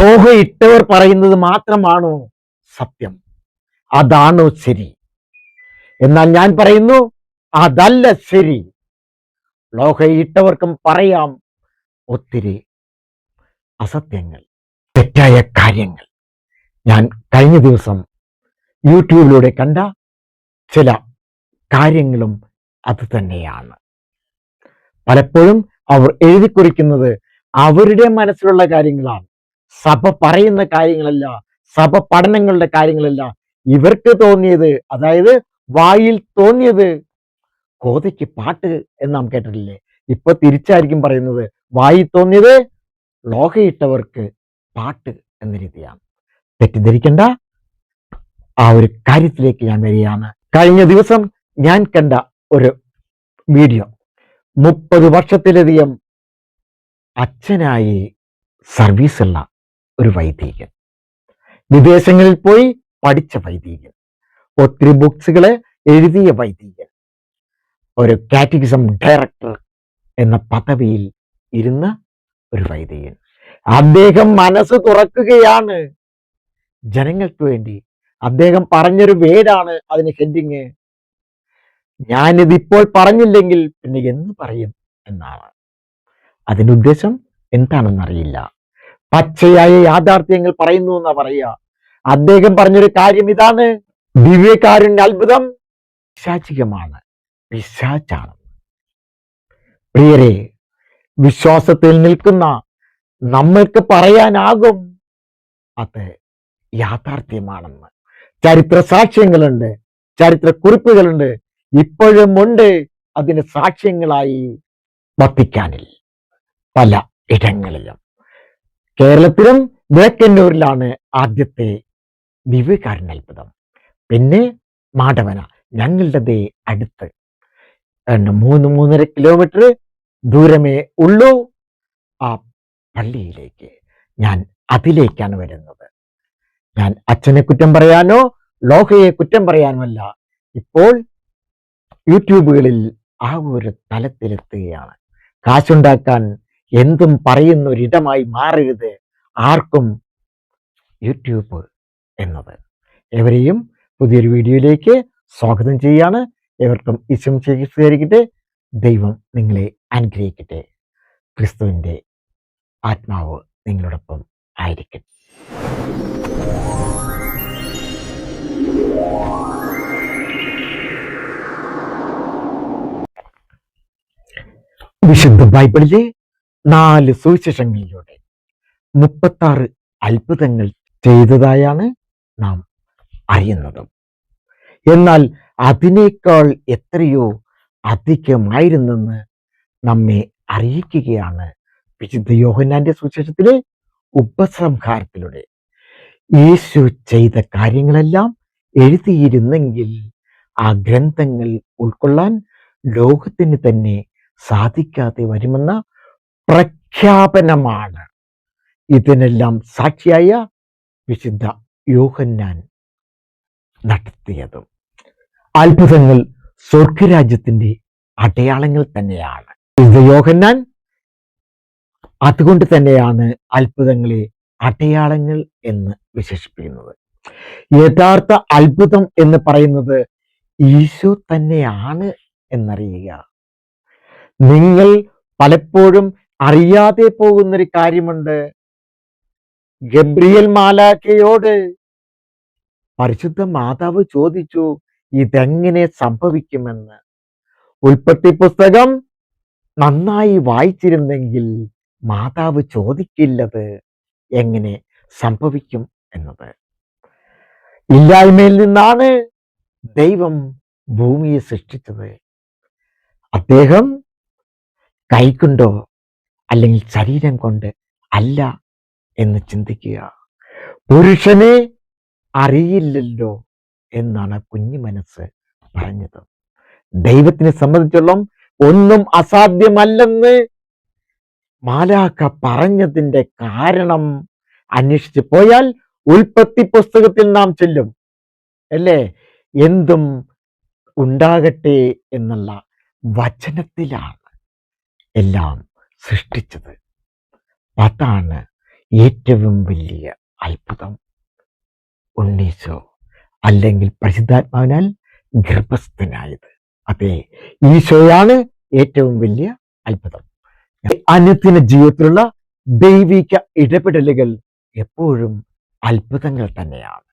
ലോഹ ഇട്ടവർ പറയുന്നത് മാത്രമാണോ സത്യം? അതാണോ ശരി? എന്നാൽ ഞാൻ പറയുന്നു, അതല്ല ശരി. ലോഹ ഇട്ടവർക്കും പറയാം ഒത്തിരി അസത്യങ്ങൾ, തെറ്റായ കാര്യങ്ങൾ. ഞാൻ കഴിഞ്ഞ ദിവസം യൂട്യൂബിലൂടെ കണ്ട ചില കാര്യങ്ങളും അത് തന്നെയാണ്. പലപ്പോഴും അവർ എഴുതി കുറിക്കുന്നത് അവരുടെ മനസ്സിലുള്ള കാര്യങ്ങളാണ്. സഭ പറയുന്ന കാര്യങ്ങളല്ല, സഭ പഠനങ്ങളുടെ കാര്യങ്ങളല്ല. ഇവർക്ക് തോന്നിയത്, അതായത് വായിൽ തോന്നിയത്. കോതയ്ക്ക് പാട്ട് എന്ന് നാം കേട്ടിട്ടില്ലേ? ഇപ്പൊ തിരിച്ചായിരിക്കും പറയുന്നത്, വായിൽ തോന്നിയത് ലോഹയിട്ടവർക്ക് പാട്ട് എന്ന രീതിയാണ്. തെറ്റിദ്ധരിക്കേണ്ട, ആ ഒരു കാര്യത്തിലേക്ക് ഞാൻ വരികയാണ്. കഴിഞ്ഞ ദിവസം ഞാൻ കണ്ട ഒരു വീഡിയോ, 30 വർഷത്തിലധികം അച്ഛനായി സർവീസുള്ള ഒരു വൈദികൻ, വിദേശങ്ങളിൽ പോയി പഠിച്ച വൈദികൻ, ഒത്തിരി ബുക്സുകളെ എഴുതിയ വൈദികൻ, ഒരു കാറ്റഗിസം ഡയറക്ടർ എന്ന പദവിയിൽ ഇരുന്ന ഒരു വൈദികൻ. അദ്ദേഹം മനസ്സ് തുറക്കുകയാണ് ജനങ്ങൾക്ക് വേണ്ടി. അദ്ദേഹം പറഞ്ഞൊരു വേടാണ് അതിന് ഹെഡിങ്, ഞാനിതിപ്പോൾ പറഞ്ഞില്ലെങ്കിൽ പിന്നെ എന്ന് പറയും എന്നാണ്. അതിൻ്റെ ഉദ്ദേശം എന്താണെന്നറിയില്ല. പച്ചയായ യാഥാർത്ഥ്യങ്ങൾ പറയുന്നു എന്നാ പറയുക. അദ്ദേഹം പറഞ്ഞൊരു കാര്യം ഇതാണ്: ദിവ്യകാരുണ്യ അത്ഭുതം പിശാചികമാണ്, പിശാചാണ്. പ്രിയരെ, വിശ്വാസത്തിൽ നിൽക്കുന്ന നമ്മൾക്ക് പറയാനാകും അത് യാഥാർത്ഥ്യമാണെന്ന്. ചരിത്ര സാക്ഷ്യങ്ങളുണ്ട്, ചരിത്ര കുറിപ്പുകളുണ്ട്, ഇപ്പോഴും ഉണ്ട് അതിന് സാക്ഷ്യങ്ങളായി. വത്തിക്കാനിൽ പല ഇടങ്ങളിലും, കേരളത്തിലും വേക്കന്നൂരിലാണ് ആദ്യത്തെ ദിവ്യകാരുണ്യ അത്ഭുതം. പിന്നെ മാടവന, ഞങ്ങളുടെ അടുത്ത് 3-3.5 കിലോമീറ്റർ ദൂരമേ ഉള്ളൂ ആ പള്ളിയിലേക്ക്. ഞാൻ അതിലേക്കാണ് വരുന്നത്. ഞാൻ അച്ഛനെ കുറ്റം പറയാനോ ലോഹയെ കുറ്റം പറയാനോ അല്ല. ഇപ്പോൾ യൂട്യൂബുകളിൽ ആ ഒരു തലത്തിലെത്തുകയാണ്. കാശുണ്ടാക്കാൻ എന്തും പറയുന്ന ഒരിടമായി മാറരുത് ആർക്കും യൂട്യൂബ് എന്നത്. എവരെയും പുതിയൊരു വീഡിയോയിലേക്ക് സ്വാഗതം ചെയ്യാണ്. എവർക്കും ഈശോ സ്വീകരിക്കട്ടെ. ദൈവം നിങ്ങളെ അനുഗ്രഹിക്കട്ടെ. ക്രിസ്തുവിൻ്റെ ആത്മാവ് നിങ്ങളോടൊപ്പം ആയിരിക്കട്ടെ. വിശുദ്ധ ബൈബിളിലെ 4 സുവിശേഷങ്ങളിലൂടെ 36 അത്ഭുതങ്ങൾ ചെയ്തതായാണ് നാം അറിയുന്നത്. എന്നാൽ അതിനേക്കാൾ എത്രയോ അധികമായിരുന്നെന്ന് നമ്മെ അറിയിക്കുകയാണ് വിശുദ്ധ യോഹന്നാന്റെ സുവിശേഷത്തിലെ ഉപസംഹാരത്തിലൂടെ. യേശു ചെയ്ത കാര്യങ്ങളെല്ലാം എഴുതിയിരുന്നെങ്കിൽ ആ ഗ്രന്ഥങ്ങൾ ഉൾക്കൊള്ളാൻ ലോകത്തിന് തന്നെ സാധിക്കാതെ വരുമെന്ന പ്രഖ്യാപനമാണ് ഇതിനെല്ലാം സാക്ഷിയായ വിശുദ്ധ യോഹന്നാൻ നടത്തിയതും. അത്ഭുതങ്ങൾ സ്വർഗരാജ്യത്തിന്റെ അടയാളങ്ങൾ തന്നെയാണ്. വിശുദ്ധ യോഹന്നാൻ അതുകൊണ്ട് തന്നെയാണ് അത്ഭുതങ്ങളെ അടയാളങ്ങൾ എന്ന് വിശേഷിപ്പിക്കുന്നത്. യഥാർത്ഥ അത്ഭുതം എന്ന് പറയുന്നത് ഈശോ തന്നെയാണ് എന്നറിയുക. നിങ്ങൾ പലപ്പോഴും അറിയാതെ പോകുന്നൊരു കാര്യമുണ്ട്. ഗബ്രിയേൽ മാലാഖയോട് പരിശുദ്ധ മാതാവ് ചോദിച്ചു, ഇതെങ്ങനെ സംഭവിക്കുമെന്ന്. ഉൽപ്പത്തി പുസ്തകം നന്നായി വായിച്ചിരുന്നെങ്കിൽ മാതാവ് ചോദിക്കില്ലത് എങ്ങനെ സംഭവിക്കും എന്നത്. ഇല്ലായ്മയിൽ നിന്നാണ് ദൈവം ഭൂമിയെ സൃഷ്ടിച്ചത്. അദ്ദേഹം കൈകൊണ്ടോ അല്ലെങ്കിൽ ശരീരം കൊണ്ട് അല്ല എന്ന് ചിന്തിക്കുക. പുരുഷനെ അറിയില്ലല്ലോ എന്നാണ് കുഞ്ഞു മനസ്സ് പറഞ്ഞത്. ദൈവത്തിനെ സംബന്ധിച്ചോളം ഒന്നും അസാധ്യമല്ലെന്ന് മാലാഖ പറഞ്ഞതിൻ്റെ കാരണം അന്വേഷിച്ച് പോയാൽ ഉൽപ്പത്തി പുസ്തകത്തിൽ നാം ചെല്ലും അല്ലേ? എന്തും ഉണ്ടാകട്ടെ എന്നുള്ള വചനത്തിലാണ് എല്ലാം സൃഷ്ടിച്ചത്. അതാണ് ഏറ്റവും വലിയ അത്ഭുതം ഉണ്ണീശോ അല്ലെങ്കിൽ പരിശുദ്ധാത്മാവിനാൽ ഗർഭസ്ഥനായത്. അതെ, ഈശോയാണ് ഏറ്റവും വലിയ അത്ഭുതം. അനുദിന ജീവിതത്തിലുള്ള ദൈവിക ഇടപെടലുകൾ എപ്പോഴും അത്ഭുതങ്ങൾ തന്നെയാണ്.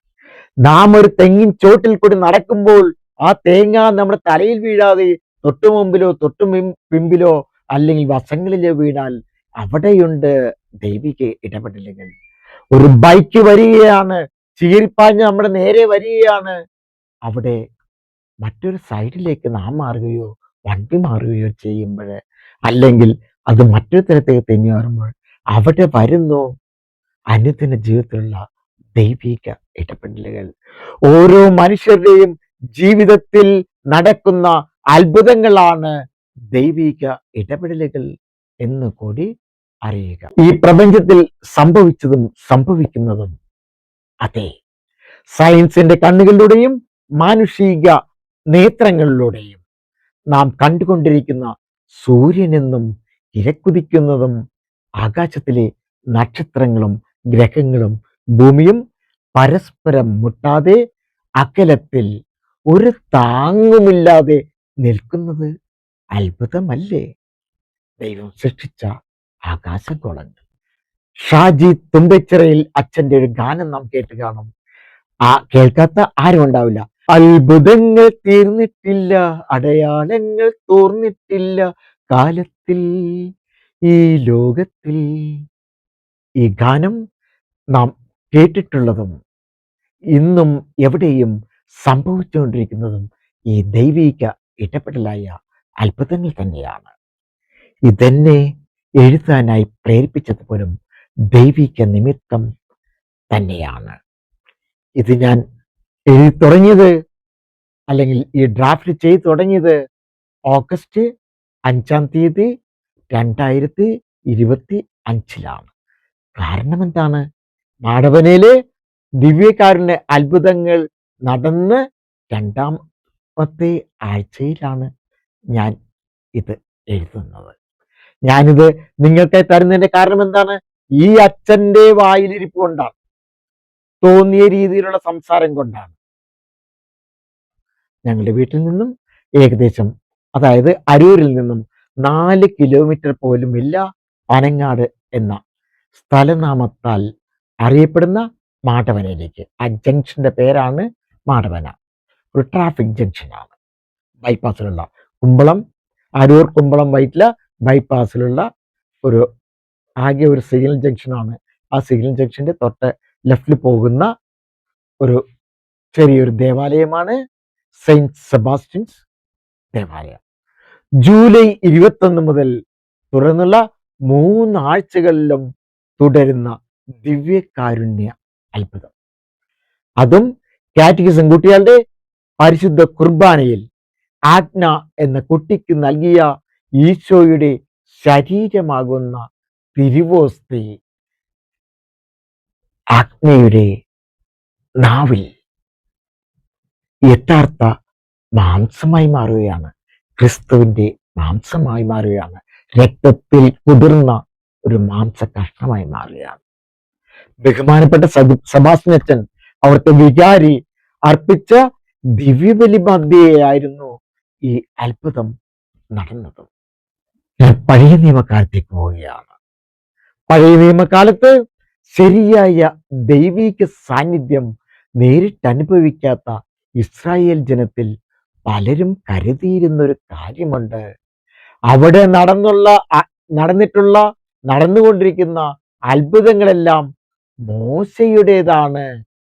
നാം ഒരു തെങ്ങിൻ ചോട്ടിൽ കൂടി നടക്കുമ്പോൾ ആ തേങ്ങ നമ്മുടെ തലയിൽ വീഴാതെ തൊട്ടു മുമ്പിലോ പിമ്പിലോ അല്ലെങ്കിൽ വശങ്ങളിലോ വീണാൽ അവിടെയുണ്ട് ദൈവിക ഇടപെടലുകൾ. ഒരു ബൈക്ക് വരികയാണ്, ചീറിപ്പാഞ്ഞ് നമ്മുടെ നേരെ വരികയാണ്, അവിടെ മറ്റൊരു സൈഡിലേക്ക് നാം മാറുകയോ വണ്ടി മാറുകയോ ചെയ്യുമ്പോൾ, അല്ലെങ്കിൽ അത് മറ്റൊരു തരത്തേക്ക് തെന്നി മാറുമ്പോൾ അവിടെ വരുന്നു അനുദിന ജീവിതത്തിലുള്ള ദൈവിക ഇടപെടലുകൾ. ഓരോ മനുഷ്യരുടെയും ജീവിതത്തിൽ നടക്കുന്ന അത്ഭുതങ്ങളാണ് ദൈവിക ഇടപെടലുകൾ എന്ന് കൂടി അറിയുക. ഈ പ്രപഞ്ചത്തിൽ സംഭവിച്ചതും സംഭവിക്കുന്നതും അതെ, സയൻസിന്റെ കണ്ണുകളിലൂടെയും മാനുഷിക നേത്രങ്ങളിലൂടെയും നാം കണ്ടുകൊണ്ടിരിക്കുന്ന സൂര്യനെന്നും ഇരക്കുതിക്കുന്നതും ആകാശത്തിലെ നക്ഷത്രങ്ങളും ഗ്രഹങ്ങളും ഭൂമിയും പരസ്പരം മുട്ടാതെ അകലത്തിൽ ഒരു താങ്ങുമില്ലാതെ നിൽക്കുന്നത് അത്ഭുതമല്ലേ? ദൈവം സൃഷ്ടിച്ച ആകാശഗോളങ്ങൾ. ഷാജി തുമ്പച്ചിറയിൽ അച്ഛൻ്റെ ഒരു ഗാനം നാം കേട്ട് കാണും. കേൾക്കാത്ത ആരും ഉണ്ടാവില്ല. അത്ഭുതങ്ങൾ തീർന്നിട്ടില്ല, അടയാളങ്ങൾ തോർന്നിട്ടില്ല കാലത്തിൽ ഈ ലോകത്തിൽ. ഈ ഗാനം നാം കേട്ടിട്ടുള്ളതും ഇന്നും എവിടെയും സംഭവിച്ചുകൊണ്ടിരിക്കുന്നതും ഈ ദൈവിക ഇടപെടലായ അത്ഭുതങ്ങൾ തന്നെയാണ്. ഇതെന്നെ എഴുതാനായി പ്രേരിപ്പിച്ചത് പോലും ദൈവിക നിമിത്തം തന്നെയാണ്. ഇത് ഞാൻ എഴുതി തുടങ്ങിയത്, അല്ലെങ്കിൽ ഈ ഡ്രാഫ്റ്റ് ചെയ്ത് തുടങ്ങിയത് ഓഗസ്റ്റ് 5 2025 കാരണം എന്താണ്? മാടവനയിലെ ദിവ്യകാരുണ്യ അത്ഭുതങ്ങൾ നടന്ന് 2ാമത്തെ ആഴ്ചയിലാണ് ഞാൻ ഇത് എഴുതുന്നത്. ഞാനിത് നിങ്ങൾക്ക് തരുന്നതിന്റെ കാരണം എന്താണ്? ഈ അച്ഛൻ്റെ വായിലിരിപ്പ് കൊണ്ടാണ്, തോന്നിയ രീതിയിലുള്ള സംസാരം കൊണ്ടാണ്. ഞങ്ങളുടെ വീട്ടിൽ നിന്നും ഏകദേശം, അതായത് അരൂരിൽ നിന്നും 4 കിലോമീറ്റർ പോലും ഇല്ല പനങ്ങാട് എന്ന സ്ഥലനാമത്താൽ അറിയപ്പെടുന്ന മാടവനയിലേക്ക്. ആ ജംഗ്ഷന്റെ പേരാണ് മാടവന. ഒരു ട്രാഫിക് ജംഗ്ഷനാണ്. ബൈപ്പാസിലുള്ള കുമ്പളം, അരൂർ കുമ്പളം വൈറ്റില ബൈപ്പാസിലുള്ള ആകെ ഒരു സിഗ്നൽ ജംഗ്ഷനാണ്. ആ സിഗ്നൽ ജംഗ്ഷന്റെ തൊട്ട് ലെഫ്റ്റിൽ പോകുന്ന ഒരു ചെറിയൊരു ദേവാലയമാണ് സെയിന്റ് സെബാസ്റ്റ്യൻസ് ദേവാലയം. ജൂലൈ 21 മുതൽ തുടർന്നുള്ള 3 ആഴ്ചകളിലും തുടരുന്ന ദിവ്യകാരുണ്യ അത്ഭുതം, അതും കാറ്റഗിസം കുട്ടികളുടെ പരിശുദ്ധ കുർബാനയിൽ ആജ്ഞ എന്ന കുട്ടിക്ക് നൽകിയ ഈശോയുടെ ശരീരമാകുന്ന തിരുവോസ്തി ആജ്ഞയുടെ നാവിൽ യഥാർത്ഥ മാംസമായി മാറുകയാണ്. ക്രിസ്തുവിന്റെ മാംസമായി മാറുകയാണ്. രക്തത്തിൽ കുതിർന്ന ഒരു മാംസ കഷ്ണമായി മാറുകയാണ്. ബഹുമാനപ്പെട്ട സെബാസ്റ്റ്യൻ അവർക്ക് വികാരി അർപ്പിച്ച ദിവ്യബലി മധ്യയായിരുന്നു ഈ അത്ഭുതം നടന്നത്. ഞാൻ പഴയ നിയമകാലത്തേക്ക് പോവുകയാണ്. പഴയ നിയമകാലത്ത് ശരിയായ ദൈവിക സാന്നിധ്യം നേരിട്ട് അനുഭവിക്കാത്ത ഇസ്രായേൽ ജനത്തിൽ പലരും കരുതിയിരുന്നൊരു കാര്യമുണ്ട്. അവിടെ നടന്നുകൊണ്ടിരിക്കുന്ന അത്ഭുതങ്ങളെല്ലാം മോശയുടേതാണ്,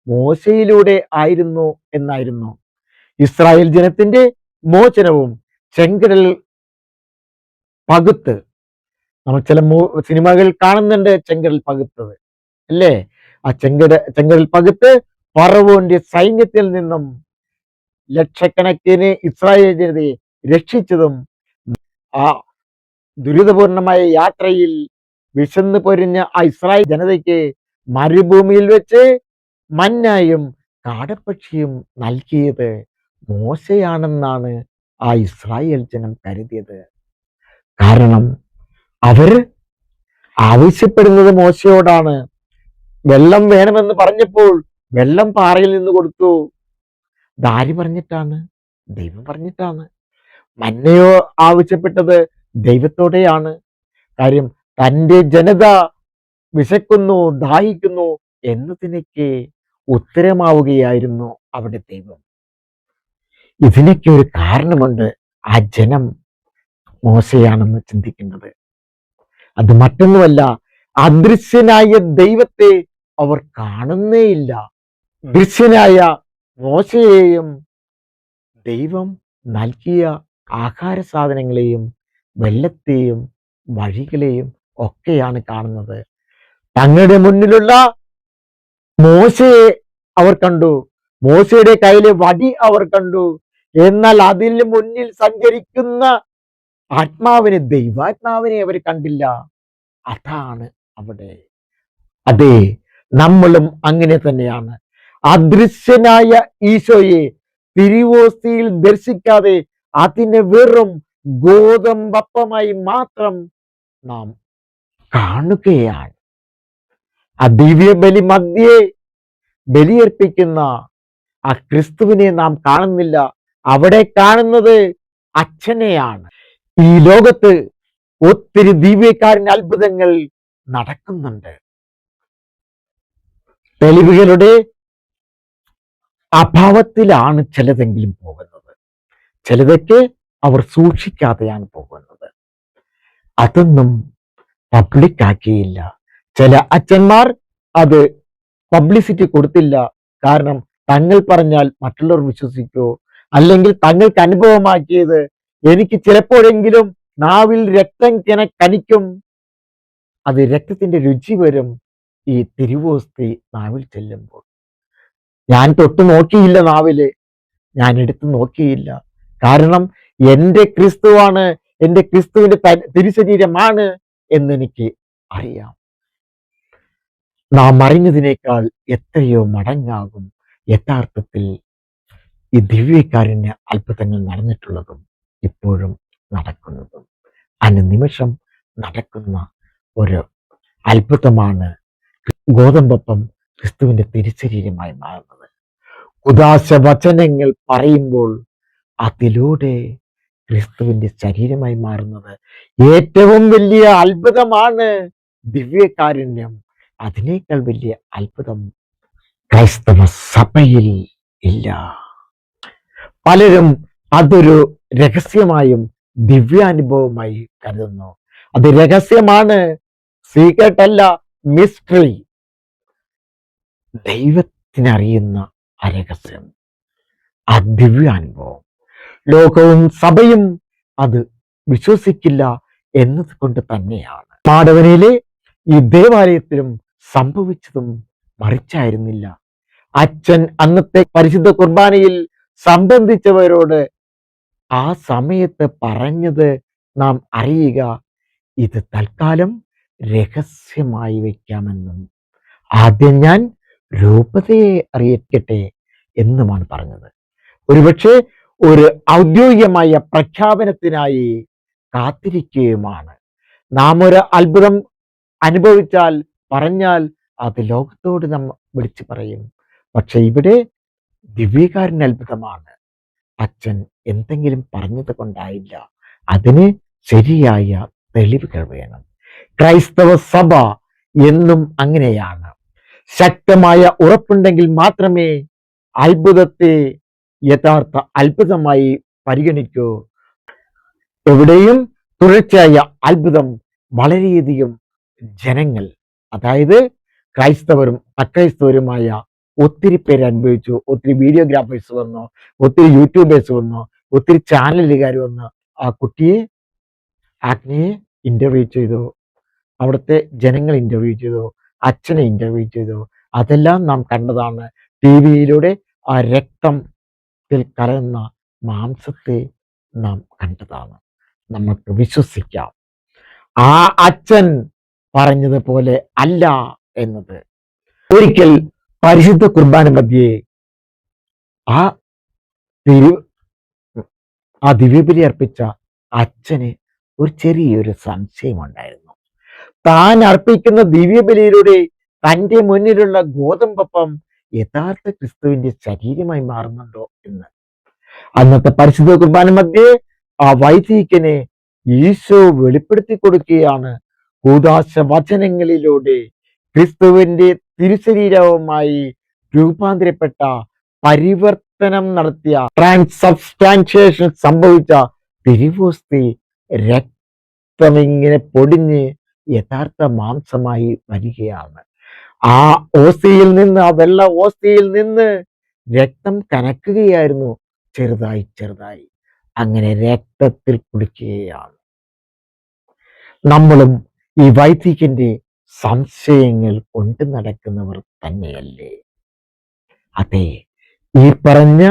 മോശയിലൂടെ ആയിരുന്നു എന്നായിരുന്നു. ഇസ്രായേൽ ജനത്തിന്റെ മോചനവും ചെങ്കടൽ പകുത്ത്, നമ്മൾ ചില സിനിമകൾ കാണുന്നുണ്ട് ചെങ്കടൽ പകുത്തത് അല്ലേ? ആ ചെങ്കടൽ പകുത്ത് ഫറവോന്റെ സൈന്യത്തിൽ നിന്നും ലക്ഷക്കണക്കിന് ഇസ്രായേൽ ജനതയെ രക്ഷിച്ചതും, ആ ദുരിതപൂർണമായ യാത്രയിൽ വിശന്ന് പൊരിഞ്ഞ ആ ഇസ്രായേൽ ജനതയ്ക്ക് മരുഭൂമിയിൽ വെച്ച് മന്നായും കാടപ്പക്ഷിയും നൽകിയത് മോശയാണെന്നാണ് ആ ഇസ്രായേൽ ജനം കരുതിയത്. കാരണം അവർ ആവശ്യപ്പെടുന്നത് മോശയോടാണ്. വെള്ളം വേണമെന്ന് പറഞ്ഞപ്പോൾ വെള്ളം പാറയിൽ നിന്ന് കൊടുത്തു. ഇതാര് പറഞ്ഞിട്ടാണ്? ദൈവം പറഞ്ഞിട്ടാണ്. മന്നയോ ആവശ്യപ്പെട്ടത് ദൈവത്തോടെയാണ്. കാര്യം തൻ്റെ ജനത വിശക്കുന്നു, ദാഹിക്കുന്നു എന്നതിനൊക്കെ ഉത്തരമാവുകയായിരുന്നു അവിടെ ദൈവം. ഇതിനൊക്കെ ഒരു കാരണമുണ്ട്. ആ ജനം മോശയാണെന്ന് ചിന്തിക്കുന്നത്. അത് മറ്റൊന്നുമല്ല, അദൃശ്യനായ ദൈവത്തെ അവർ കാണുന്നേയില്ല. ദൃശ്യനായ മോശയെയും ദൈവം നൽകിയ ആഹാര സാധനങ്ങളെയും വെള്ളത്തെയും വഴികളെയും ഒക്കെയാണ് കാണുന്നത്. തങ്ങളുടെ മുന്നിലുള്ള മോശയെ അവർ കണ്ടു, മോശയുടെ കയ്യിലെ വടി അവർ കണ്ടു. എന്നാൽ അതിന് മുന്നിൽ സഞ്ചരിക്കുന്ന ആത്മാവിനെ, ദൈവാത്മാവിനെ അവർ കണ്ടില്ല. അതാണ് അവിടെ. അതെ, നമ്മളും അങ്ങനെ തന്നെയാണ്. അദൃശ്യനായ ഈശോയെ തിരുവോസ്തിയിൽ ദർശിക്കാതെ അതിനെ വെറും ഗോതമ്പപ്പമായി മാത്രം നാം കാണുകയാണ്. ആ ദിവ്യ ബലി മധ്യേ ബലിയർപ്പിക്കുന്ന ആ ക്രിസ്തുവിനെ നാം കാണുന്നില്ല. അവിടെ കാണുന്നത് അച്ഛനെയാണ്. ഈ ലോകത്ത് ഒത്തിരി ദിവ്യക്കാരൻ അത്ഭുതങ്ങൾ നടക്കുന്നുണ്ട്. തെളിവുകളുടെ അഭാവത്തിലാണ് ചിലതെങ്കിലും പോകുന്നത്. ചിലതൊക്കെ അവർ സൂക്ഷിക്കാതെയാണ് പോകുന്നത്. അതൊന്നും പബ്ലിക് ആക്കിയില്ല. ചില അച്ഛന്മാർ അത് പബ്ലിസിറ്റി കൊടുത്തില്ല. കാരണം തങ്ങൾ പറഞ്ഞാൽ മറ്റുള്ളവർ വിശ്വസിക്കോ, അല്ലെങ്കിൽ തങ്ങൾക്ക് അനുഭവമാക്കിയത് എനിക്ക് ചിലപ്പോഴെങ്കിലും നാവിൽ രക്തം കനിക്കും, അത് രക്തത്തിന്റെ രുചി വരും ഈ തിരുവോസ്തി നാവിൽ ചെല്ലുമ്പോൾ. ഞാൻ തൊട്ട് നോക്കിയില്ല നാവില്, ഞാൻ എടുത്തു നോക്കിയില്ല. കാരണം എൻ്റെ ക്രിസ്തുവാണ്, എൻ്റെ ക്രിസ്തുവിന്റെ തിരുശരീരമാണ് എന്നെനിക്ക് അറിയാം. നാം അറിഞ്ഞതിനേക്കാൾ എത്രയോ മടങ്ങാകും യഥാർത്ഥത്തിൽ ഈ ദിവ്യകാരുണ്യ അത്ഭുതങ്ങൾ നടന്നിട്ടുള്ളതും ഇപ്പോഴും നടക്കുന്നതും. അനുനിമിഷം നടക്കുന്ന ഒരു അത്ഭുതമാണ് ഗോതമ്പപ്പം ക്രിസ്തുവിന്റെ തിരുശരീരമായി മാറുന്നത്. ഉദാശ വചനങ്ങൾ പറയുമ്പോൾ അതിലൂടെ ക്രിസ്തുവിന്റെ ശരീരമായി മാറുന്നത് ഏറ്റവും വലിയ അത്ഭുതമാണ്. ദിവ്യകാരുണ്യം അതിനേക്കാൾ വലിയ അത്ഭുതം ക്രൈസ്തവ സഭയിൽ ഇല്ല. പലരും അതൊരു രഹസ്യമായും ദിവ്യാനുഭവമായി കരുതുന്നു. അത് രഹസ്യമാണ്, സീക്രട്ട് അല്ല, മിസ്റ്ററി. ദൈവത്തിനറിയുന്ന ആ രഹസ്യം, ആ ദിവ്യാനുഭവം ലോകവും സഭയും അത് വിശ്വസിക്കില്ല എന്നത് കൊണ്ട് തന്നെയാണ് മാടവനയിലെ ഈ ദേവാലയത്തിലും സംഭവിച്ചതും മറിച്ചായിരുന്നില്ല. അച്ഛൻ അന്നത്തെ പരിശുദ്ധ കുർബാനയിൽ സംബന്ധിച്ചവരോട് ആ സമയത്ത് പറഞ്ഞത് നാം അറിയുക, ഇത് തൽക്കാലം രഹസ്യമായി വയ്ക്കാമെന്നും ആദ്യം ഞാൻ രൂപതയെ അറിയിക്കട്ടെ എന്നുമാണ് പറഞ്ഞത്. ഒരുപക്ഷെ ഒരു ഔദ്യോഗികമായ പ്രഖ്യാപനത്തിനായി കാത്തിരിക്കുകയുമാണ്. നാം ഒരു അത്ഭുതം അനുഭവിച്ചാൽ, പറഞ്ഞാൽ അത് ലോകത്തോട് നാം വിളിച്ചു പറയും. പക്ഷെ ഇവിടെ ദിവ്യകാരുണ്യ അത്ഭുതമാണ്. അച്ഛൻ എന്തെങ്കിലും പറഞ്ഞത് കൊണ്ടായില്ല, അതിന് ശരിയായ തെളിവുകൾ വേണം. ക്രൈസ്തവ സഭ എന്നും അങ്ങനെയാണ്. ശക്തമായ ഉറപ്പുണ്ടെങ്കിൽ മാത്രമേ അത്ഭുതത്തെ യഥാർത്ഥ അത്ഭുതമായി പരിഗണിക്കൂ. എവിടെയും തുടർച്ചയായ അത്ഭുതം വളരെയധികം ജനങ്ങൾ, അതായത് ക്രൈസ്തവരും അക്രൈസ്തവരുമായ ഒത്തിരി പേര് അനുഭവിച്ചു. ഒത്തിരി വീഡിയോഗ്രാഫേഴ്സ് വന്നു, ഒത്തിരി യൂട്യൂബേഴ്സ് വന്നു, ഒത്തിരി ചാനലുകാർ വന്നു. ആ കുട്ടിയെ, ആഗ്നയെ ഇന്റർവ്യൂ ചെയ്തു, അവിടുത്തെ ജനങ്ങൾ ഇന്റർവ്യൂ ചെയ്തു, അച്ഛനെ ഇന്റർവ്യൂ ചെയ്തു. അതെല്ലാം നാം കണ്ടതാണ്. ടി വിയിലൂടെ ആ രക്തത്തിൽ കലർന്ന മാംസത്തെ നാം കണ്ടതാണ്. നമുക്ക് വിശ്വസിക്കാം, ആ അച്ഛൻ പറഞ്ഞതുപോലെ അല്ല എന്നത്. ഒരിക്കൽ പരിശുദ്ധ കുർബാന മധ്യേ ആ ദിവ്യബലി അർപ്പിച്ച അച്ഛന് ഒരു ചെറിയൊരു സംശയമുണ്ടായിരുന്നു. താൻ അർപ്പിക്കുന്ന ദിവ്യബലിയിലൂടെ തൻ്റെ മുന്നിലുള്ള ഗോതമ്പപ്പം യഥാർത്ഥ ക്രിസ്തുവിന്റെ ശരീരമായി മാറുന്നുണ്ടോ എന്ന്. അന്നത്തെ പരിശുദ്ധ കുർബാന മധ്യേ ആ വൈദികനെ ഈശോ വെളിപ്പെടുത്തി കൊടുക്കുകയാണ്. കൂദാശ വചനങ്ങളിലൂടെ ക്രിസ്തുവിന്റെ തിരുശരീരവുമായി രൂപാന്തരപ്പെട്ട, പരിവർത്തനം നടത്തിയ, ട്രാൻസബ്സ്റ്റാൻഷിയേഷൻ സംഭവിച്ച തിരുവോസ്തി രക്തമിങ്ങനെ പൊടിഞ്ഞ് യഥാർത്ഥ മാംസമായി വരികയാണ്. ആ ഓസ്തിയിൽ നിന്ന്, ആ വെള്ള ഓസ്തിയിൽ നിന്ന് രക്തം കനക്കുകയായിരുന്നു, ചെറുതായി ചെറുതായി. അങ്ങനെ രക്തത്തിൽ കുടിക്കുകയാണ്. നമ്മളും ഈ വൈദികന്റെ സംശയങ്ങൾ കൊണ്ട് നടക്കുന്നവർ തന്നെയല്ലേ? അതെ, ഈ പറഞ്ഞ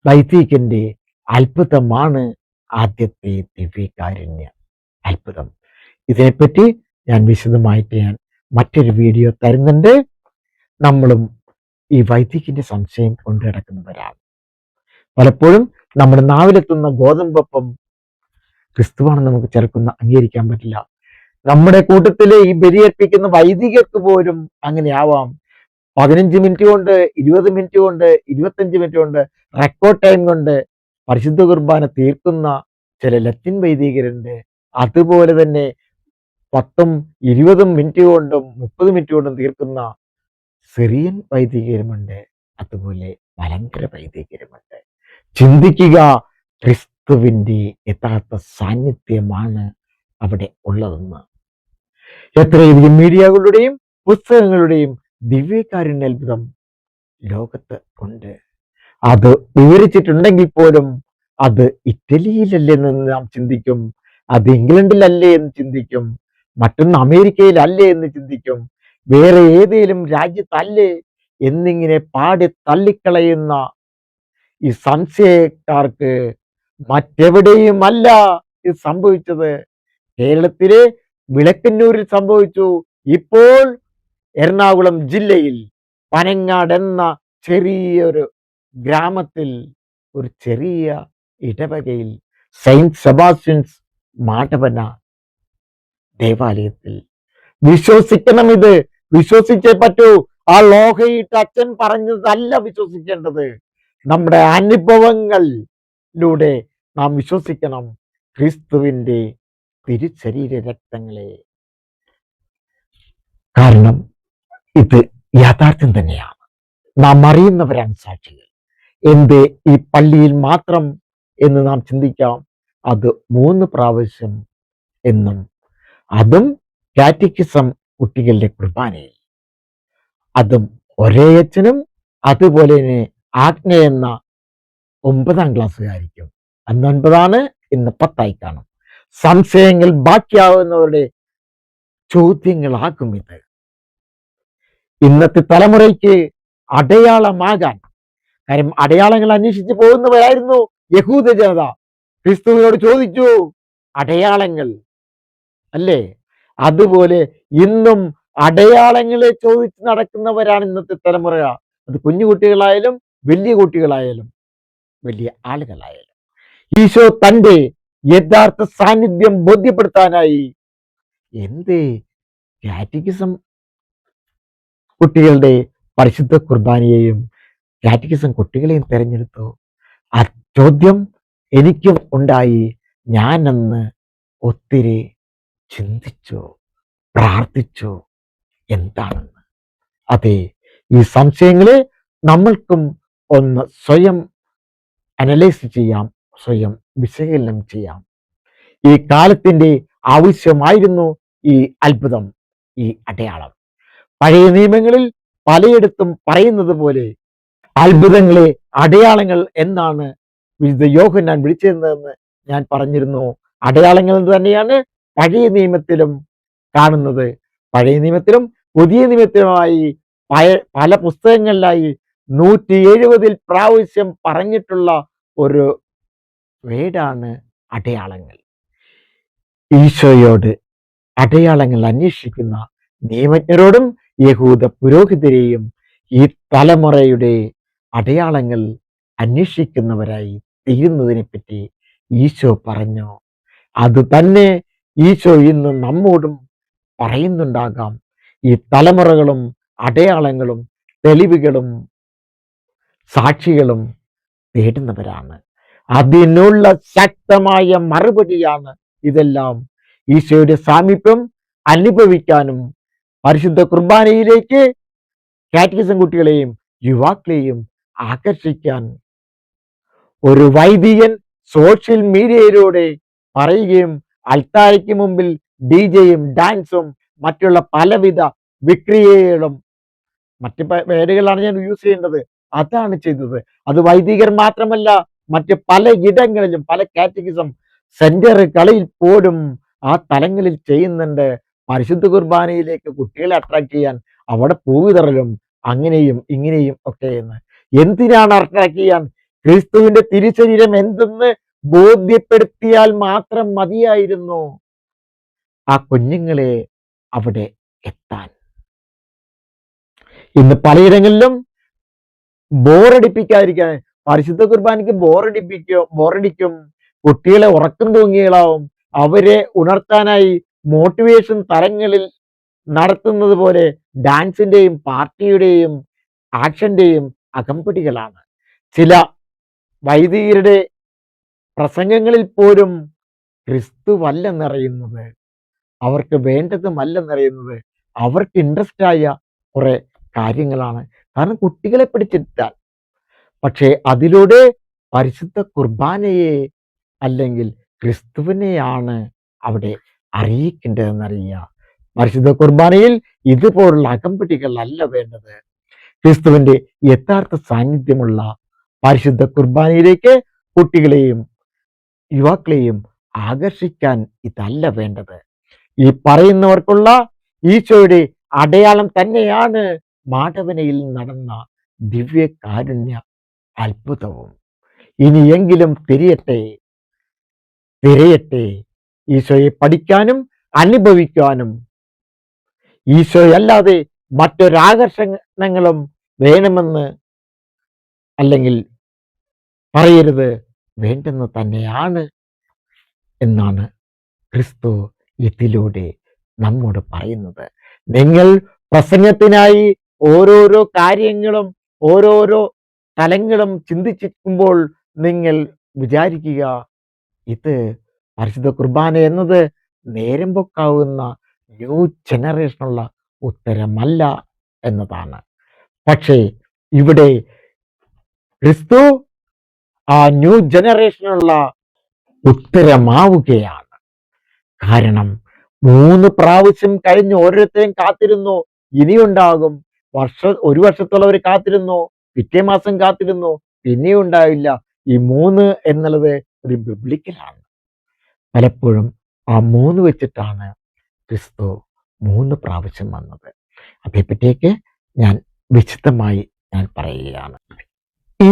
വൈദികന്റെ അത്ഭുതമാണ് ആദ്യത്തെ ദിവ്യകാരുണ്യ അത്ഭുതം. ഇതിനെപ്പറ്റി ഞാൻ വിശദമായിട്ട് മറ്റൊരു വീഡിയോ തരുന്നുണ്ട്. നമ്മളും ഈ വൈദികന്റെ സംശയം കൊണ്ടു നടക്കുന്നവരാണ്. പലപ്പോഴും നമ്മുടെ നാവിലെത്തുന്ന ഗോതമ്പപ്പം ക്രിസ്തുവാണെന്ന് നമുക്ക് ചിലർക്കൊന്നും അംഗീകരിക്കാൻ പറ്റില്ല. നമ്മുടെ കൂട്ടത്തില് ഈ ബലിയർപ്പിക്കുന്ന വൈദികർക്ക് പോലും അങ്ങനെ ആവാം. 15 മിനിറ്റ് കൊണ്ട്, 20 മിനിറ്റ് കൊണ്ട്, 25 മിനിറ്റ് കൊണ്ട്, റെക്കോർഡ് ടൈം കൊണ്ട് പരിശുദ്ധ കുർബാന തീർക്കുന്ന ചില ലത്തിൻ വൈദികരുണ്ട്. അതുപോലെ തന്നെ 10ഉം 20ഉം മിനിറ്റ് കൊണ്ടും 30 മിനിറ്റ് കൊണ്ടും തീർക്കുന്ന സിറിയൻ വൈദികരുമുണ്ട്. അതുപോലെ മലങ്കര വൈദികരുമുണ്ട്. ചിന്തിക്കുക, ക്രിസ്തുവിന്റെ യഥാർത്ഥ സാന്നിധ്യമാണ് അവിടെ ഉള്ളതെന്ന്. എത്രയധികം മീഡിയകളുടെയും പുസ്തകങ്ങളുടെയും ദിവ്യകാരുണ്യ അത്ഭുതം ലോകത്ത് ഉണ്ട്. അത് വിവരിച്ചിട്ടുണ്ടെങ്കിൽ പോലും അത് ഇറ്റലിയിലല്ലേ എന്ന് നാം ചിന്തിക്കും, അത് ഇംഗ്ലണ്ടിലല്ലേ എന്ന് ചിന്തിക്കും, മറ്റൊന്ന് അമേരിക്കയിലല്ലേ എന്ന് ചിന്തിക്കും, വേറെ ഏതെങ്കിലും രാജ്യത്തല്ലേ എന്നിങ്ങനെ പാടി തള്ളിക്കളയുന്ന ഈ സംശയക്കാർക്ക് മറ്റെവിടെയും അല്ല ഇത് സംഭവിച്ചത്. കേരളത്തിലെ വിളക്കന്നൂരിൽ സംഭവിച്ചു. ഇപ്പോൾ എറണാകുളം ജില്ലയിൽ പനങ്ങാട് എന്ന ചെറിയൊരു ഗ്രാമത്തിൽ, ഒരു ചെറിയ ഇടവകയിൽ, സെയിന്റ് സെബാസ്റ്റ്യൻസ് മാടവന ദേവാലയത്തിൽ. വിശ്വസിക്കണം, ഇത് വിശ്വസിച്ചേ പറ്റൂ. ആ ലോഹയിട്ട് അച്ഛൻ പറഞ്ഞതല്ല വിശ്വസിക്കേണ്ടത്, നമ്മുടെ അനുഭവങ്ങളിലൂടെ നാം വിശ്വസിക്കണം ക്രിസ്തുവിന്റെ തിരുശരീര രക്തങ്ങളെ. കാരണം ഇത് യാഥാർത്ഥ്യം തന്നെയാണ്. നാം അറിയുന്നവരാണ് സാക്ഷികൾ. എന്ത് ഈ പള്ളിയിൽ മാത്രം എന്ന് നാം ചിന്തിക്കാം. അത് 3 പ്രാവശ്യം എന്നും, അതും കാറ്റക്കിസം കുട്ടികളുടെ കുർബാനയിൽ, അതും ഒരേ അച്ഛനും, അതുപോലെ തന്നെ ആജ്ഞ എന്ന 9ാം ക്ലാസ്സുകാരിക്കും. അന്ന് 9ആണ്, ഇന്ന് 10ആയി കാണും. സംശയങ്ങൾ ബാക്കിയാവുന്നവരുടെ ചോദ്യങ്ങളാകും ഇത്. ഇന്നത്തെ തലമുറയ്ക്ക് അടയാളമാകാൻ, കാര്യം അടയാളങ്ങൾ അന്വേഷിച്ച് പോകുന്നവരായിരുന്നു യഹൂദ ജനത. ക്രിസ്തുവിനോട് ചോദിച്ചു അടയാളങ്ങൾ അല്ലേ? അതുപോലെ ഇന്നും അടയാളങ്ങളെ ചോദിച്ച് നടക്കുന്നവരാണ് ഇന്നത്തെ തലമുറ. അത് കുഞ്ഞു കുട്ടികളായാലും വലിയ കുട്ടികളായാലും വലിയ ആളുകളായാലും. ഈശോ തൻ്റെ യഥാർത്ഥ സാന്നിധ്യം ബോധ്യപ്പെടുത്താനായി എന്തേ കാറ്റക്കിസം കുട്ടികളുടെ പരിശുദ്ധ കുർബാനയെയും കാറ്റക്കിസം കുട്ടികളെയും തിരഞ്ഞെടുത്തു? ആ ചോദ്യം എനിക്കും ഉണ്ടായി. ഞാനന്ന് ഒത്തിരി ചിന്തിച്ചു, പ്രാർത്ഥിച്ചു എന്താണെന്ന്. അതെ, ഈ സംശയങ്ങളെ നമ്മൾക്കും ഒന്ന് സ്വയം അനലൈസ് ചെയ്യാം, സ്വയം വിശകലനം ചെയ്യാം. ഈ കാലത്തിന്റെ ആവശ്യമായിരുന്നു ഈ അത്ഭുതം, ഈ അടയാളം. പഴയ നിയമങ്ങളിൽ പലയിടത്തും പറയുന്നത് പോലെ അത്ഭുതങ്ങളെ അടയാളങ്ങൾ എന്നാണ് വിശുദ്ധ യോഹന്നാൻ വിളിച്ചിരുന്നതെന്ന് ഞാൻ പറഞ്ഞിരുന്നു. അടയാളങ്ങൾ എന്ന് തന്നെയാണ് പഴയ നിയമത്തിലും കാണുന്നത്. പഴയ നിയമത്തിലും പുതിയ നിയമത്തിലുമായി പല പുസ്തകങ്ങളിലായി 170 പ്രാവശ്യം പറഞ്ഞിട്ടുള്ള ഒരു വേടാണ് അടയാളങ്ങൾ. ഈശോയോട് അടയാളങ്ങൾ അന്വേഷിക്കുന്ന നിയമജ്ഞരോടും യഹൂദ പുരോഹിതരെയും ഈ തലമുറയുടെ അടയാളങ്ങൾ അന്വേഷിക്കുന്നവരായി തീരുന്നതിനെ പറ്റി ഈശോ പറഞ്ഞു. അത് തന്നെ ഈശോ ഇന്ന് നമ്മോടും പറയുന്നുണ്ടാകാം. ഈ തലമുറകളും അടയാളങ്ങളും തെളിവുകളും സാക്ഷികളും തേടുന്നവരാണ്. അതിനുള്ള ശക്തമായ മറുപടിയാണ് ഇതെല്ലാം. ഈശോയുടെ സാമീപ്യം അനുഭവിക്കാനും പരിശുദ്ധ കുർബാനയിലേക്ക് കാറ്റഗിസം കുട്ടികളെയും യുവാക്കളെയും ആകർഷിക്കാൻ ഒരു വൈദികൻ സോഷ്യൽ മീഡിയയിലൂടെ പറയുകയും അൾത്താരയ്ക്ക് മുമ്പിൽ ഡിജയും ഡാൻസും മറ്റുള്ള പലവിധ വിക്രിയകളും മറ്റ് പേരുകളാണ് ഞാൻ യൂസ് ചെയ്യേണ്ടത്, അതാണ് ചെയ്തത്. അത് വൈദികർ മാത്രമല്ല, മറ്റ് പല ഇടങ്ങളിലും പല കാറ്റഗിസം സെന്ററുകളിൽ പോലും ആ തലങ്ങളിൽ ചെയ്യുന്നുണ്ട്. പരിശുദ്ധ കുർബാനയിലേക്ക് കുട്ടികളെ അട്രാക്ട് ചെയ്യാൻ അവിടെ പൂവിതറലും അങ്ങനെയും ഇങ്ങനെയും ഒക്കെ എന്ന്. എന്തിനാണ് അട്രാക്ട് ചെയ്യാൻ? ക്രിസ്തുവിന്റെ തിരുശരീരം എന്തെന്ന് ബോധ്യപ്പെടുത്തിയാൽ മാത്രം മതിയായിരുന്നു ആ കുഞ്ഞുങ്ങളെ അവിടെ എത്താൻ. ഇന്ന് പലയിടങ്ങളിലും ബോറടിപ്പിക്കാതിരിക്കാൻ, പരിശുദ്ധ കുർബാനയ്ക്ക് ബോറടിക്കും, കുട്ടികളെ ഉറക്കം തൂങ്ങികളാവും. അവരെ ഉണർത്താനായി മോട്ടിവേഷൻ തലങ്ങളിൽ നടത്തുന്നത് പോലെ ഡാൻസിന്റെയും പാർട്ടിയുടെയും ആക്ഷന്റെയും അകമ്പടികളാണ്. ചില വൈദികരുടെ പ്രസംഗങ്ങളിൽ പോലും ക്രിസ്തുവല്ലെന്നറിയുന്നത്, അവർക്ക് വേണ്ടതുമല്ലെന്നറിയുന്നത്, അവർക്ക് ഇൻട്രസ്റ്റ് ആയ കുറെ കാര്യങ്ങളാണ്. കാരണം കുട്ടികളെ പിടിച്ചിരുത്താൻ. പക്ഷേ അതിലൂടെ പരിശുദ്ധ കുർബാനയെ അല്ലെങ്കിൽ ക്രിസ്തുവിനെയാണ് അവിടെ അറിയിക്കേണ്ടതെന്നറിയുക. പരിശുദ്ധ കുർബാനയിൽ ഇതുപോലുള്ള അകമ്പടികളല്ല വേണ്ടത്. ക്രിസ്തുവിന്റെ യഥാർത്ഥ സാന്നിധ്യമുള്ള പരിശുദ്ധ കുർബാനയിലേക്ക് കുട്ടികളെയും യുവാക്കളെയും ആകർഷിക്കാൻ ഇതല്ല വേണ്ടത്. ഈ പറയുന്നവർക്കുള്ള ഈശോയുടെ അടയാളം തന്നെയാണ് മാടവനയിൽ നടന്ന ദിവ്യ കാരുണ്യ അത്ഭുതവും. ഇനിയെങ്കിലും തിരയട്ടെ ഈശോയെ പഠിക്കാനും അനുഭവിക്കാനും. ഈശോയല്ലാതെ മറ്റൊരാകർഷണങ്ങളും വേണമെന്ന് അല്ലെങ്കിൽ പറയരുത്, വേണ്ടെന്ന് തന്നെയാണ് എന്നാണ് ക്രിസ്തു ഇതിലൂടെ നമ്മോട് പറയുന്നത്. നിങ്ങൾ പ്രസംഗത്തിനായി ഓരോരോ കാര്യങ്ങളും ഓരോരോ തലങ്ങളും ചിന്തിച്ചിരിക്കുമ്പോൾ നിങ്ങൾ വിചാരിക്കുക, ഇത് പരിശുദ്ധ കുർബാന എന്നത് നേരം പൊക്കാവുന്ന ന്യൂ ജനറേഷനുള്ള ഉത്തരമല്ല എന്നതാണ്. പക്ഷേ ഇവിടെ ക്രിസ്തു ആ ന്യൂ ജനറേഷനുള്ള ഉത്തരമാവുകയാണ്. കാരണം 3 പ്രാവശ്യം കഴിഞ്ഞ് ഓരോരുത്തരും കാത്തിരുന്നു, ഇനിയുണ്ടാകും. ഒരു വർഷത്തോളം അവർ കാത്തിരുന്നു, പിറ്റേ മാസം കാത്തിരുന്നു, പിന്നെയും ഉണ്ടായില്ല. ഈ 3 എന്നുള്ളത് ഒരു ബിബ്ലിക്കലാണ്. പലപ്പോഴും ആ 3 വെച്ചിട്ടാണ് ക്രിസ്തു 3 പ്രാവശ്യം വന്നത്. അതേപ്പറ്റിയൊക്കെ ഞാൻ വിശദമായി ഞാൻ പറയുകയാണ്. ഈ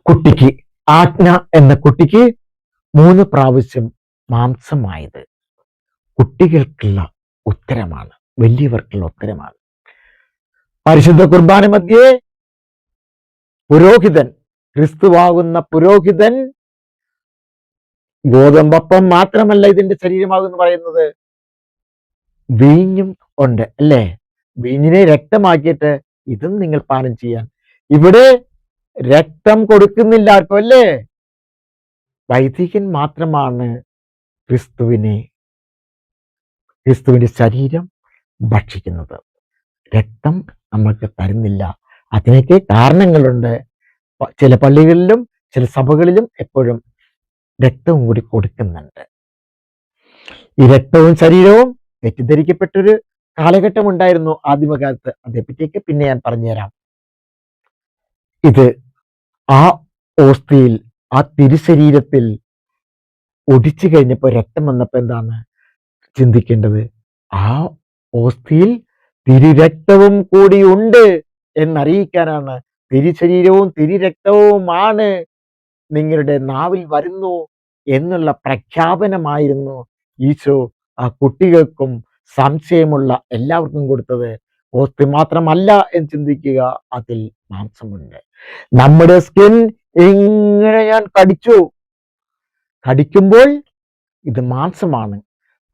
കുട്ടിക്ക്, ആജ്ഞ എന്ന കുട്ടിക്ക് 3 പ്രാവശ്യം മാംസമായത് കുട്ടികൾക്കുള്ള ഉത്തരമാണ്, വലിയവർക്കുള്ള ഉത്തരമാണ്. പരിശുദ്ധ കുർബാന മധ്യേ പുരോഹിതൻ, ക്രിസ്തുവാകുന്ന പുരോഹിതൻ ഗോതമ്പപ്പം മാത്രമല്ല ഇതിന്റെ ശരീരമാകുമെന്ന് പറയുന്നത്, വീഞ്ഞും ഉണ്ട് അല്ലേ? വീഞ്ഞിനെ രക്തമാക്കിയിട്ട് ഇതും നിങ്ങൾ പാനം ചെയ്യാൻ. ഇവിടെ രക്തം കൊടുക്കുന്നില്ല ആർക്കും അല്ലേ? വൈദികൻ മാത്രമാണ് ക്രിസ്തുവിന്റെ ശരീരം ഭക്ഷിക്കുന്നത്. രക്തം നമ്മൾക്ക് തരുന്നില്ല. അതിനൊക്കെ കാരണങ്ങളുണ്ട്. ചില പള്ളികളിലും ചില സഭകളിലും എപ്പോഴും രക്തവും കൂടി കൊടുക്കുന്നുണ്ട്. ഈ രക്തവും ശരീരവും തെറ്റിദ്ധരിക്കപ്പെട്ടൊരു കാലഘട്ടം ഉണ്ടായിരുന്നു ആദിമകാലത്ത്. അതേപ്പറ്റിയൊക്കെ പിന്നെ ഞാൻ പറഞ്ഞുതരാം. ഇത് ആ ഓസ്തിയിൽ, ആ തിരുശരീരത്തിൽ ഒടിച്ചു കഴിഞ്ഞപ്പോൾ രക്തം വന്നപ്പോൾ എന്താണ് ചിന്തിക്കേണ്ടത്? ആ ഓസ്തിയിൽ തിരുരക്തവും കൂടി ഉണ്ട് എന്നറിയിക്കാനാണ്. തിരുശരീരവും തിരുരക്തവുമാണ് നിങ്ങളുടെ നാവിൽ വരുന്നു എന്നുള്ള പ്രഖ്യാപനമായിരുന്നു ഈശോ ആ കുട്ടികൾക്കും സംശയമുള്ള എല്ലാവർക്കും കൊടുത്തത്. ഓസ്തി മാത്രമല്ല എന്ന് ചിന്തിക്കുക, അതിൽ മാംസമുണ്ട്. നമ്മുടെ സ്കിൻ ഇങ്ങനെ ഞാൻ കടിക്കുമ്പോൾ ഇത് മാംസമാണ്.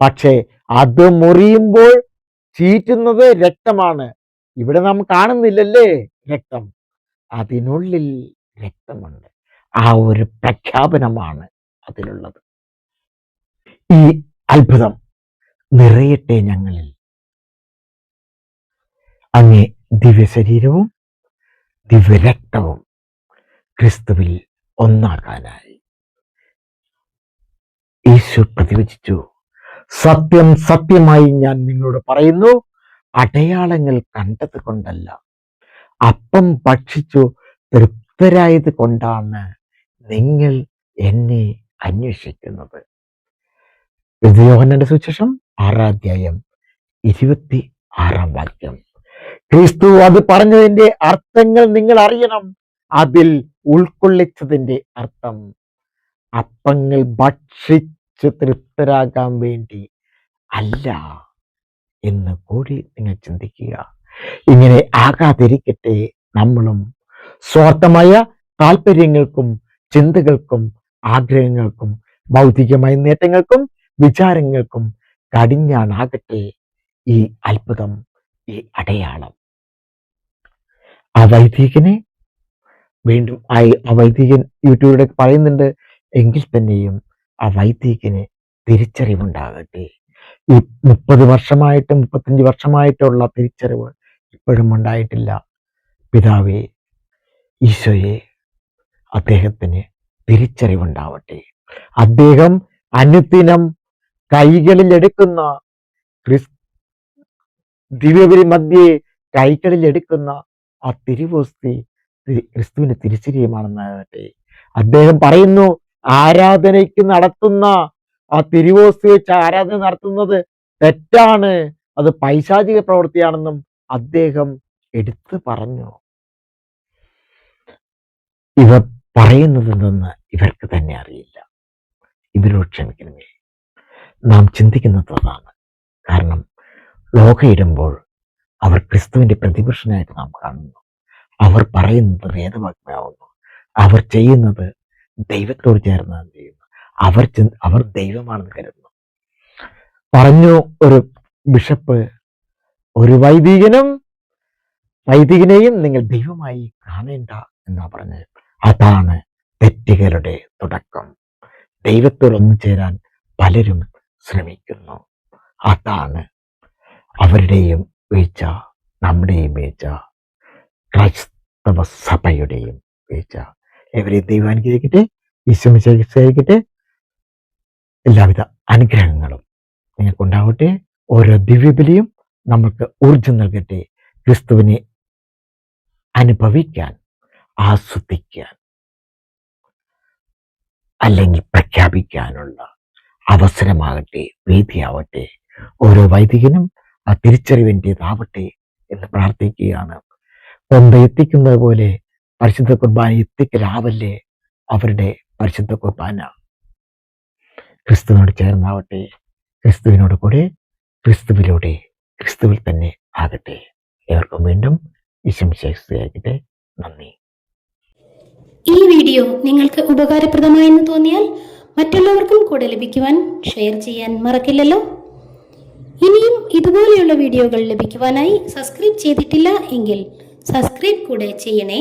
പക്ഷേ അത് മുറിയുമ്പോൾ ചീറ്റുന്നത് രക്തമാണ്. ഇവിടെ നാം കാണുന്നില്ലല്ലേ രക്തം, അതിനുള്ളിൽ രക്തമുണ്ട്. ആ ഒരു പ്രഖ്യാപനമാണ് അതിലുള്ളത്. ഈ അത്ഭുതം നിറയട്ടെ ഞങ്ങളിൽ. അങ്ങേ ദിവ്യശരീരവും ദിവ്യരക്തവും ക്രിസ്തുവിൽ ഒന്നാകാനായി യേശു പ്രതിവചിച്ചു, സത്യം സത്യമായി ഞാൻ നിങ്ങളോട് പറയുന്നു, അടയാളങ്ങൾ കണ്ടത് കൊണ്ടല്ല, അപ്പം ഭക്ഷിച്ചു തൃപ്തരായത് കൊണ്ടാണ് നിങ്ങൾ എന്നെ അന്വേഷിക്കുന്നത്. യോഹന്നാന്റെ സുവിശേഷം 6-ാം അധ്യായം 26-ാം വാക്യം. ക്രിസ്തു അത് പറഞ്ഞതിന്റെ അർത്ഥങ്ങൾ നിങ്ങൾ അറിയണം. അതിൽ ഉൾക്കൊള്ളിച്ചതിന്റെ അർത്ഥം അപ്പങ്ങൾ ഭക്ഷിച്ച് തൃപ്തരാകാൻ വേണ്ടി അല്ല എന്ന് കൂടി നിങ്ങൾ ചിന്തിക്കുക. ഇങ്ങനെ ആകാതിരിക്കട്ടെ നമ്മളും സ്വാർത്ഥമായ താല്പര്യങ്ങൾക്കും ചിന്തകൾക്കും ആഗ്രഹങ്ങൾക്കും ഭൗതികമായ നേട്ടങ്ങൾക്കും വിചാരങ്ങൾക്കും കടിഞ്ഞാണാകട്ടെ ഈ അത്ഭുതം, ഈ അടയാളം. ആ വൈദികനെ വീണ്ടും ആ വൈദികൻ യൂട്യൂബിലൂടെ പറയുന്നുണ്ട്, എങ്കിൽ തന്നെയും ആ വൈദികന് തിരിച്ചറിവുണ്ടാകട്ടെ. ഈ 30 വർഷമായിട്ടും 35 വർഷമായിട്ടുള്ള തിരിച്ചറിവ് ഇപ്പോഴും ഉണ്ടായിട്ടില്ല. പിതാവേ, ഈശോയെ, അദ്ദേഹത്തിന് തിരിച്ചറിവുണ്ടാവട്ടെ. അദ്ദേഹം അനുദിനം കൈകളിൽ എടുക്കുന്ന ദിവ്യബലി മധ്യേ കൈകളിൽ എടുക്കുന്ന ആ തിരുവോസ്തി ക്രിസ്തുവിന്റെ തിരിച്ചറിയുമാണെന്നാകട്ടെ. അദ്ദേഹം പറയുന്നു, ആരാധനയ്ക്ക് നടത്തുന്ന ആ തിരുവോസ്തി വെച്ച് ആരാധന നടത്തുന്നത് തെറ്റാണ്, അത് പൈശാചിക പ്രവൃത്തിയാണെന്നും അദ്ദേഹം എടുത്തു പറഞ്ഞു. ഇവർ പറയുന്നത് എന്തെന്ന് ഇവർക്ക് തന്നെ അറിയില്ല. ഇവരോട് ക്ഷമിക്കണമേ. നാം ചിന്തിക്കുന്നത് അതാണ്. കാരണം ലോകയിടുമ്പോൾ അവർ ക്രിസ്തുവിന്റെ പ്രതിപുരുഷനായിട്ട് നാം കാണുന്നു. അവർ പറയുന്നത് വേദവാക്യമാവുന്നു. അവർ ചെയ്യുന്നത് ദൈവത്തോട് ചേർന്നാണ് ചെയ്യുന്നത്. അവർ ദൈവമാണെന്ന് കരുതുന്നു. പറഞ്ഞു ഒരു ബിഷപ്പ്, ഒരു വൈദികനെയും നിങ്ങൾ ദൈവമായി കാണേണ്ട എന്നാ പറഞ്ഞത്. അതാണ് തെറ്റുകളുടെ തുടക്കം. ദൈവത്തോടൊന്നു ചേരാൻ പലരും ശ്രമിക്കുന്നു. അതാണ് അവരുടെയും വീഴ്ച, നമ്മുടെയും വീഴ്ച, ക്രൈസ്തവ സഭയുടെയും വീഴ്ച. എവരെയും ദൈവം അനുഗ്രഹിക്കട്ടെ. ഈശ്വരിക്കട്ടെ. എല്ലാവിധ അനുഗ്രഹങ്ങളും നിങ്ങൾക്കുണ്ടാവട്ടെ. ഓരോ ദിവ്യബലിയും നമുക്ക് ഊർജം നൽകട്ടെ. ക്രിസ്തുവിനെ അനുഭവിക്കാൻ, ആസ്വദിക്കാൻ, അല്ലെങ്കിൽ പ്രഖ്യാപിക്കാനുള്ള അവസരമാകട്ടെ, വേദിയാവട്ടെ. ഓരോ വൈദികനും ആ തിരിച്ചറിവിൻ്റെതാവട്ടെ എന്ന് പ്രാർത്ഥിക്കുകയാണ്. കൊന്ത എത്തിക്കുന്നത് പോലെ പരിശുദ്ധ കുർബാന എത്തിക്കലാവല്ലേ അവരുടെ പരിശുദ്ധ കുർബാന. ക്രിസ്തുവിനോട് ചേർന്നാവട്ടെ, ക്രിസ്തുവിനോട് കൂടെ, ക്രിസ്തുവിലൂടെ, ക്രിസ്തുവിൽ തന്നെ ആകട്ടെ. ഏവർക്കും വീണ്ടും ഈശോമിശിഹായ്ക്ക് നന്ദി. ഈ വീഡിയോ നിങ്ങൾക്ക് ഉപകാരപ്രദമായെന്ന് തോന്നിയാൽ മറ്റുള്ളവർക്കും കൂടെ ലഭിക്കുവാൻ ഷെയർ ചെയ്യാൻ മറക്കില്ലല്ലോ. ഇനിയും ഇതുപോലെയുള്ള വീഡിയോകൾ ലഭിക്കുവാനായി സബ്സ്ക്രൈബ് ചെയ്തിട്ടില്ല എങ്കിൽ സബ്സ്ക്രൈബ് കൂടെ ചെയ്യണേ.